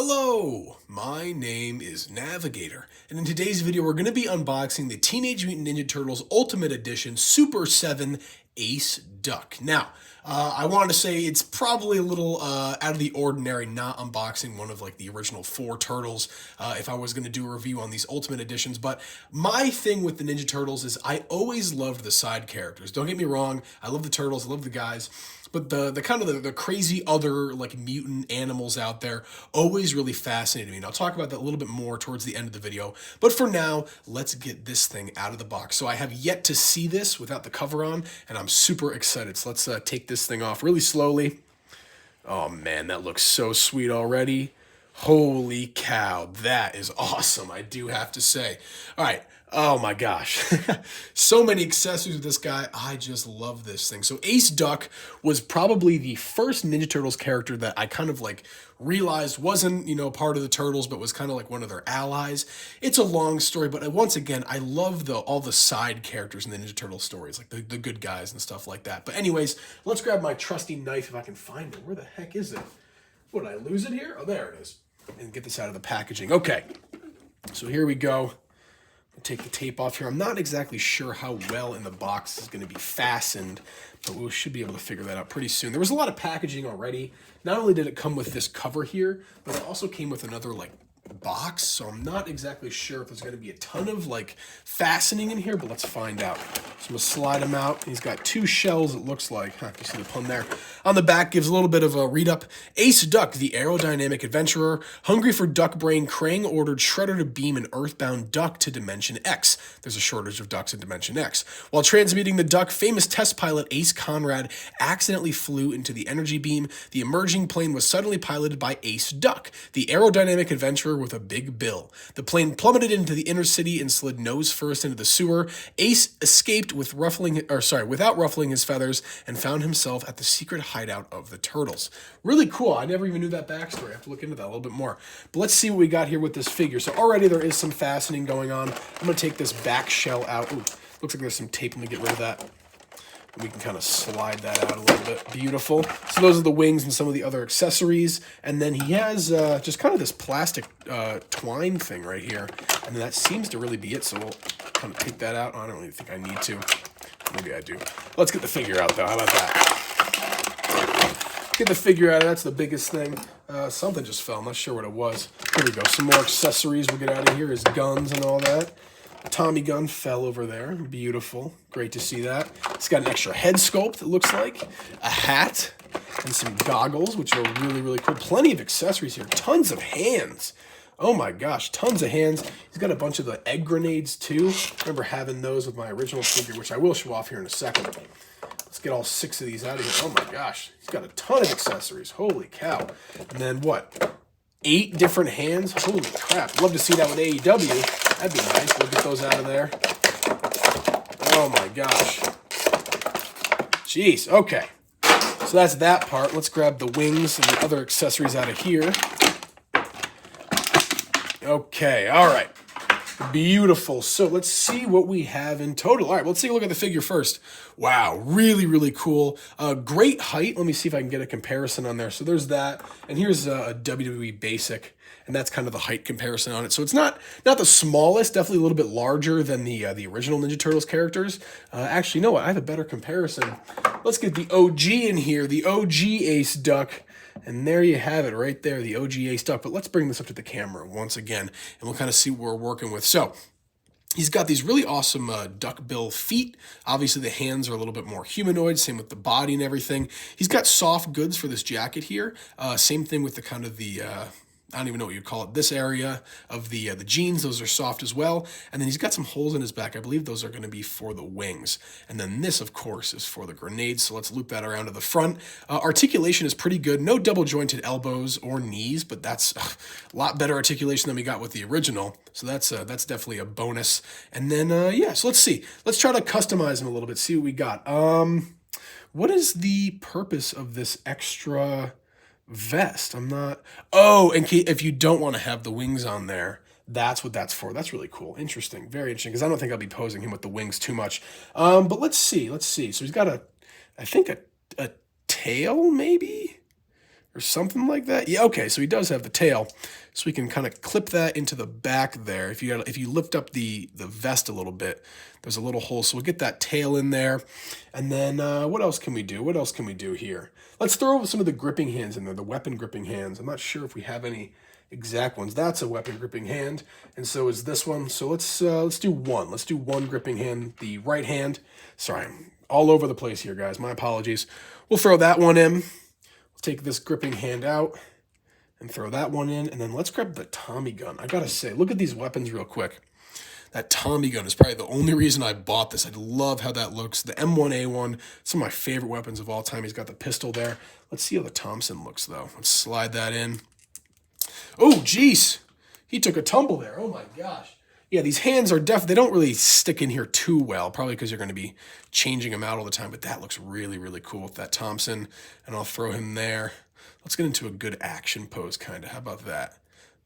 Hello, my name is Navigator, and in today's video we're going to be unboxing the Teenage Mutant Ninja Turtles Ultimate Edition Super 7 Ace Duck. Now, I wanted to say it's probably a little out of the ordinary not unboxing one of like the original 4 Turtles if I was going to do a review on these Ultimate Editions, but my thing with the Ninja Turtles is I always loved the side characters. Don't get me wrong, I love the Turtles, I love the guys, but the kind of the crazy other like mutant animals out there always really fascinated me. And I'll talk about that a little bit more towards the end of the video. But for now, let's get this thing out of the box. So I have yet to see this without the cover on, and I'm super excited. So let's take this thing off really slowly. Oh man, that looks so sweet already. Holy cow, that is awesome, I do have to say. All right, oh my gosh. So many accessories with this guy. I just love this thing. So Ace Duck was probably the first Ninja Turtles character that I kind of like realized wasn't, part of the Turtles, but was kind of like one of their allies. It's a long story, but once again, I love all the side characters in the Ninja Turtle stories, like the good guys and stuff like that. But anyways, let's grab my trusty knife if I can find it. Where the heck is it? What, did I lose it here? Oh, there it is. And get this out of the packaging. Okay, so here we go. I'll take the tape off here. I'm not exactly sure how well in the box is going to be fastened, but we should be able to figure that out pretty soon. There was a lot of packaging already. Not only did it come with this cover here, but it also came with another like box, so I'm not exactly sure if there's going to be a ton of like fastening in here, but let's find out. So I'm going to slide him out. He's got 2 shells, it looks like. You see the pun there. On the back gives a little bit of a read up. Ace Duck, the aerodynamic adventurer, hungry for duck brain, Krang ordered Shredder to beam an earthbound duck to Dimension X. There's a shortage of ducks in Dimension X. While transmitting the duck, famous test pilot Ace Conrad accidentally flew into the energy beam. The emerging plane was suddenly piloted by Ace Duck, the aerodynamic adventurer with a big bill. The plane plummeted into the inner city and slid nose first into the sewer. Ace escaped without ruffling his feathers and found himself at the secret hideout of the Turtles. Really cool. I never even knew that backstory. I have to look into that a little bit more. But let's see what we got here with this figure. So already there is some fastening going on. I'm going to take this back shell out. Ooh, looks like there's some tape. Let me get rid of that. We can kind of slide that out a little bit. Beautiful. So those are the wings and some of the other accessories. And then he has just kind of this plastic twine thing right here. And that seems to really be it. So we'll kind of take that out. I don't really think I need to. Maybe I do. Let's get the figure out, though. How about that? Get the figure out. That's the biggest thing. Something just fell. I'm not sure what it was. Here we go. Some more accessories we'll get out of here. His guns and all that. Tommy gun fell over there. Beautiful. Great to see that. It's got an extra head sculpt, it looks like. A hat. And some goggles, which are really, really cool. Plenty of accessories here. Tons of hands. Oh my gosh, tons of hands. He's got a bunch of the egg grenades too. I remember having those with my original figure, which I will show off here in a second. Let's get all 6 of these out of here. Oh my gosh. He's got a ton of accessories. Holy cow. And then what? 8 different hands? Holy crap. Love to see that with AEW. That'd be nice. We'll get those out of there. Oh my gosh. Jeez. Okay. So that's that part. Let's grab the wings and the other accessories out of here. Okay. All right. Beautiful. So let's see what we have in total. All right, let's take a look at the figure first. Wow, really, really cool. Great height. Let me see if I can get a comparison on there. So there's that. And here's a WWE Basic. And that's kind of the height comparison on it. So it's not the smallest, definitely a little bit larger than the original Ninja Turtles characters. Actually, you know what? I have a better comparison. Let's get the OG in here, the OG Ace Duck. And there you have it right there, the OG Ace Duck. But let's bring this up to the camera once again, and we'll kind of see what we're working with. So he's got these really awesome duck bill feet. Obviously, the hands are a little bit more humanoid, same with the body and everything. He's got soft goods for this jacket here. Same thing with the kind of the... I don't even know what you'd call it. This area of the jeans, those are soft as well. And then he's got some holes in his back. I believe those are going to be for the wings. And then this, of course, is for the grenades. So let's loop that around to the front. Articulation is pretty good. No double jointed elbows or knees, but that's a lot better articulation than we got with the original. So that's definitely a bonus. And then, yeah, so let's see. Let's try to customize him a little bit, see what we got. What is the purpose of this extra... vest? I'm not... Oh, and if you don't want to have the wings on there, that's what that's for. That's really cool. Interesting. Very interesting, because I don't think I'll be posing him with the wings too much. But let's see. So he's got I think a tail, maybe? or something like that. Yeah, okay, so he does have the tail. So we can kind of clip that into the back there. If you lift up the vest a little bit, there's a little hole. So we'll get that tail in there. And then what else can we do? What else can we do here? Let's throw some of the gripping hands in there, the weapon gripping hands. I'm not sure if we have any exact ones. That's a weapon gripping hand, and so is this one. So let's do one. Let's do one gripping hand, the right hand. Sorry, I'm all over the place here, guys. My apologies. We'll throw that one in. We'll take this gripping hand out and throw that one in, and then let's grab the Tommy gun. I gotta say, look at these weapons real quick. That Tommy gun is probably the only reason I bought this. I love how that looks. The M1A1, some of my favorite weapons of all time. He's got the pistol there. Let's see how the Thompson looks, though. Let's slide that in. Oh, geez. He took a tumble there. Oh, my gosh. Yeah, these hands are they don't really stick in here too well, probably because you're going to be changing them out all the time, but that looks really, really cool with that Thompson, and I'll throw him there. Let's get into a good action pose, kind of. How about that?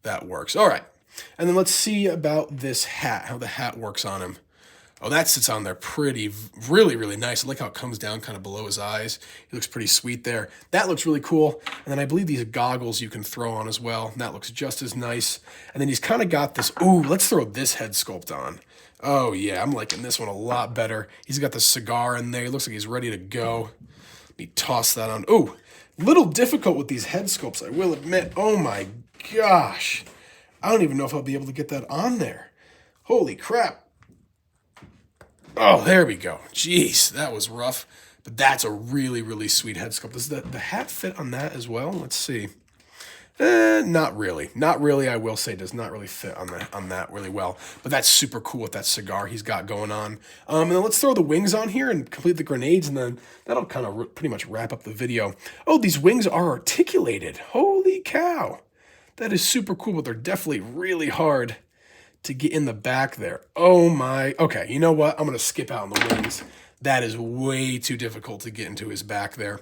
That works. All right. And then let's see about this hat, how the hat works on him. Oh, that sits on there really, really nice. I like how it comes down kind of below his eyes. He looks pretty sweet there. That looks really cool. And then I believe these goggles you can throw on as well. And that looks just as nice. And then he's kind of got this, ooh, let's throw this head sculpt on. Oh, yeah, I'm liking this one a lot better. He's got the cigar in there. He looks like he's ready to go. Let me toss that on. Ooh, little difficult with these head sculpts, I will admit. Oh, my gosh. I don't even know if I'll be able to get that on there. Holy crap. Oh, there we go. Jeez, that was rough. But that's a really, really sweet head sculpt. Does the hat fit on that as well? Let's see. Not really. Not really, I will say. Does not really fit on that really well. But that's super cool with that cigar he's got going on. And then let's throw the wings on here and complete the grenades. And then that'll kind of pretty much wrap up the video. Oh, these wings are articulated. Holy cow. That is super cool, but they're definitely really hard to get in the back there. Oh my, okay, you know what? I'm gonna skip out on the wings. That is way too difficult to get into his back there.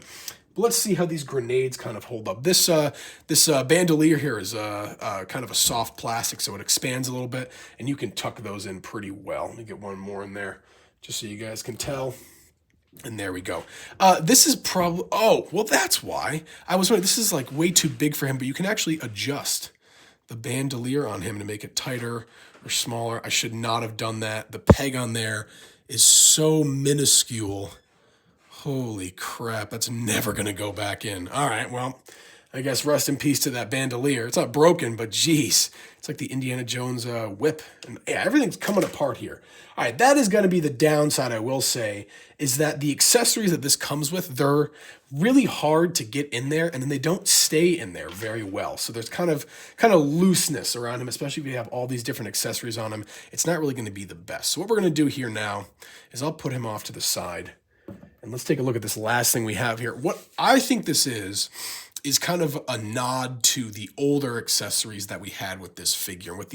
But let's see how these grenades kind of hold up. This bandolier here is kind of a soft plastic, so it expands a little bit, and you can tuck those in pretty well. Let me get one more in there, just so you guys can tell. And there we go. This is probably, oh, well, that's why. I was wondering, this is like way too big for him, but you can actually adjust the bandolier on him to make it tighter or smaller. I should not have done that. The peg on there is so minuscule. Holy crap, that's never going to go back in. All right, well, I guess rest in peace to that bandolier. It's not broken, but geez, it's like the Indiana Jones whip. And yeah, everything's coming apart here. All right, that is going to be the downside, I will say, is that the accessories that this comes with, they're really hard to get in there, and then they don't stay in there very well. So there's kind of looseness around him, especially if you have all these different accessories on him. It's not really going to be the best. So what we're going to do here now is I'll put him off to the side. And let's take a look at this last thing we have here. What I think this is kind of a nod to the older accessories that we had with this figure, with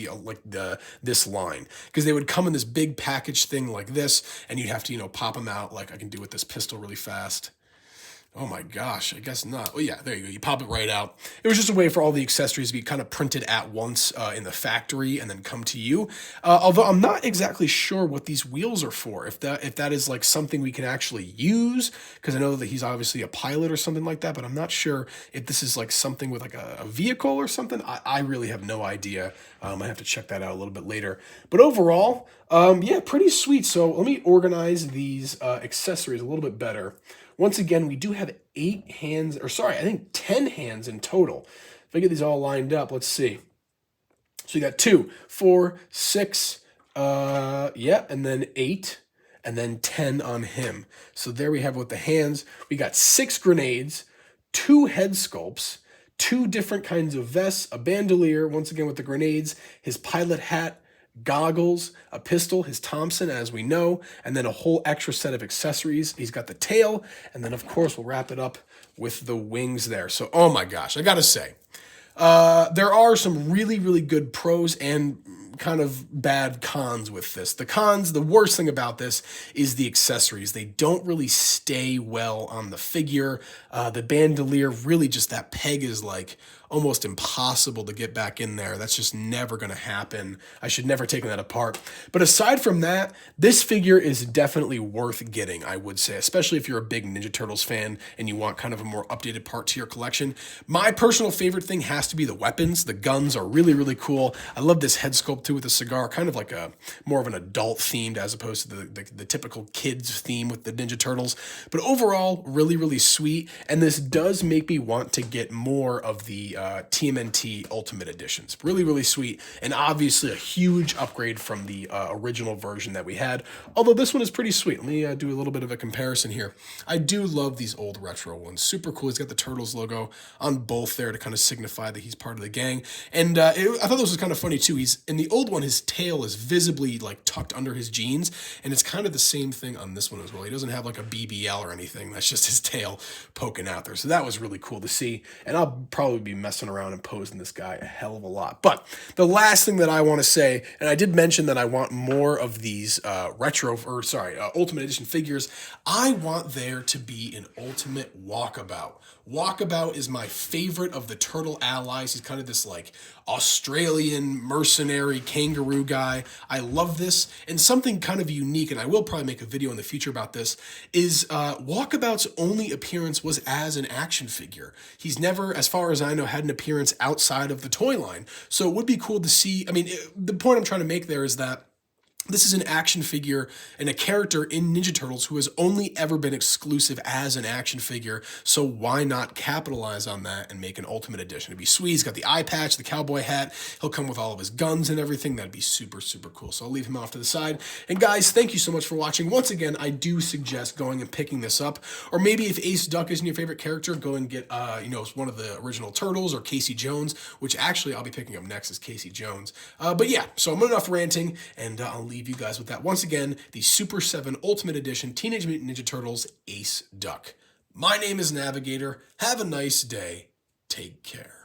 this line, because they would come in this big package thing like this, and you'd have to pop them out like I can do with this pistol really fast. Oh my gosh, I guess not. Oh yeah, there you go. You pop it right out. It was just a way for all the accessories to be kind of printed at once in the factory and then come to you. Although I'm not exactly sure what these wheels are for. If that is like something we can actually use, because I know that he's obviously a pilot or something like that, but I'm not sure if this is like something with like a vehicle or something. I really have no idea. I have to check that out a little bit later. But overall, yeah, pretty sweet. So let me organize these accessories a little bit better. Once again, we do have 10 hands in total. If I get these all lined up, let's see. So you got 2, 4, 6, and then 8, and then 10 on him. So there we have with the hands. We got 6 grenades, 2 head sculpts, 2 different kinds of vests, a bandolier, once again with the grenades, his pilot hat, goggles, a pistol, his Thompson, as we know, and then a whole extra set of accessories. He's got the tail, and then, of course, we'll wrap it up with the wings there. So, oh my gosh, I gotta say, there are some really, really good pros and kind of bad cons with this. The cons, the worst thing about this is the accessories. They don't really stay well on the figure. The bandolier, really just that peg is like almost impossible to get back in there. That's just never going to happen. I should never take that apart. But aside from that, this figure is definitely worth getting, I would say, especially if you're a big Ninja Turtles fan and you want kind of a more updated part to your collection. My personal favorite thing has to be the weapons. The guns are really, really cool. I love this head sculpt too with the cigar, kind of like a more of an adult themed as opposed to the typical kids theme with the Ninja Turtles. But overall, really, really sweet. And this does make me want to get more of the TMNT Ultimate Editions. Really, really sweet. And obviously a huge upgrade from the original version that we had. Although this one is pretty sweet. Let me do a little bit of a comparison here. I do love these old retro ones. Super cool. He's got the Turtles logo on both there to kind of signify that he's part of the gang. And I thought this was kind of funny too. He's in the old one, his tail is visibly like tucked under his jeans, and it's kind of the same thing on this one as well. He doesn't have like a BBL or anything. That's just his tail poking out there. So that was really cool to see. And I'll probably be messing around and posing this guy a hell of a lot. But the last thing that I want to say, and I did mention that I want more of these Ultimate Edition figures. I want there to be an Ultimate Walkabout. Walkabout is my favorite of the turtle allies. He's kind of this like Australian mercenary kangaroo guy. I love this. And something kind of unique, and I will probably make a video in the future about this, is Walkabout's only appearance was as an action figure. He's never, as far as I know, had an appearance outside of the toy line. So it would be cool to see. I mean, the point I'm trying to make there is that this is an action figure and a character in Ninja Turtles who has only ever been exclusive as an action figure, so why not capitalize on that and make an Ultimate Edition? It'd be sweet. He's got the eye patch, the cowboy hat. He'll come with all of his guns and everything. That'd be super, super cool. So I'll leave him off to the side. And guys, thank you so much for watching. Once again, I do suggest going and picking this up. Or maybe if Ace Duck isn't your favorite character, go and get one of the original Turtles or Casey Jones, which actually I'll be picking up next is Casey Jones. But yeah, so I'm enough ranting, and I'll leave you guys with that. Once again, the Super 7 Ultimate Edition Teenage Mutant Ninja Turtles Ace Duck. My name is Navigator. Have a nice day. Take care.